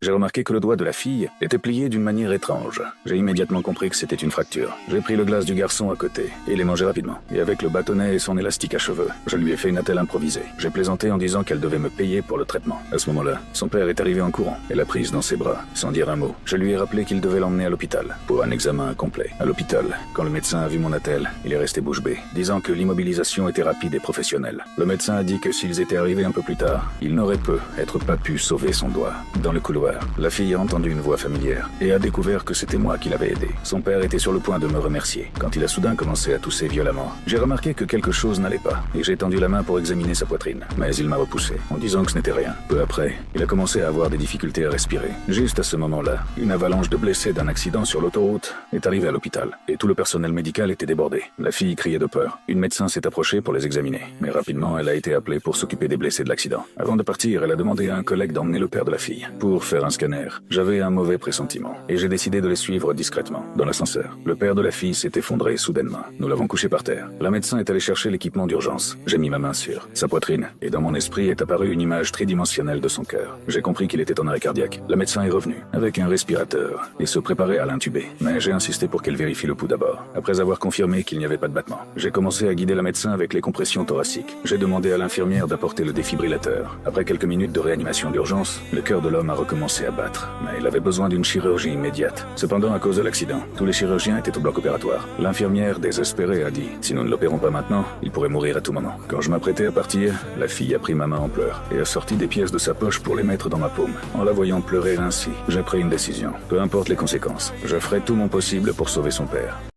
j'ai remarqué que le doigt de la fille était plié d'une manière étrange. J'ai immédiatement compris que c'était une fracture. J'ai pris le glace du garçon à côté et les mangé rapidement. Et avec le bâtonnet et son élastique à cheveux, je lui ai fait une attelle improvisée. J'ai plaisanté en disant qu'elle devait me payer pour le traitement. À ce moment-là, son père est arrivé en courant et l'a prise dans ses bras, sans dire un mot. Je lui ai rappelé qu'il devait l'emmener à l'hôpital pour un examen complet. À l'hôpital, quand le médecin a vu mon attelle, il est resté bouche bée, disant que l'immobilisation était rapide et professionnelle. Le médecin a dit que s'ils étaient arrivés un peu plus tard, il n'aurait pas pu sauver son doigt. Dans le couloir, la fille a entendu une voix familière et a découvert que c'était moi qui l'avais aidé. Son père était sur le point de me remercier quand il a soudain commencé à tousser violemment. J'ai remarqué que quelque chose n'allait pas et j'ai tendu la main pour examiner sa poitrine. Mais il m'a repoussé en disant que ce n'était rien. Peu après, il a commencé à avoir des difficultés à respirer. Juste à ce moment-là, une avalanche de blessés d'un accident sur l'autoroute est arrivée à l'hôpital et tout le personnel médical était débordé. La fille criait de peur. Une médecin s'est approchée pour les examiner. Mais rapidement, elle a été appelée pour s'occuper des blessés de l'accident. Avant de partir, elle a demandé à un collègue d'emmener le père de la fille pour faire un scanner. J'avais un mauvais pressentiment et j'ai décidé de les suivre discrètement. Dans l'ascenseur, le père de la fille s'est effondré soudainement. Nous l'avons couché par terre. La médecin est allée chercher l'équipement d'urgence. J'ai mis ma main sur sa poitrine et dans mon esprit est apparue une image tridimensionnelle de son cœur. J'ai compris qu'il était en arrêt cardiaque. La médecin est revenue avec un respirateur et se préparait à l'intuber. Mais j'ai insisté pour qu'elle vérifie le pouls d'abord. Après avoir confirmé qu'il n'y avait pas de battement, j'ai commencé à guider la médecin avec les compressions thoraciques. J'ai demandé à l'infirmière d'apporter le défibrillateur. Après quelques minutes de réanimation d'urgence, le cœur de l'homme a recommencé à battre. Mais il avait besoin d'une chirurgie immédiate. Cependant, à cause de l'accident, tous les chirurgiens étaient au bloc opératoire. L'infirmière, désespérée, a dit « Si nous ne l'opérons pas maintenant, il pourrait mourir à tout moment ». Quand je m'apprêtais à partir, la fille a pris ma main en pleurs et a sorti des pièces de sa poche pour les mettre dans ma paume. En la voyant pleurer ainsi, j'ai pris une décision. Peu importe les conséquences, je ferai tout mon possible pour sauver son père.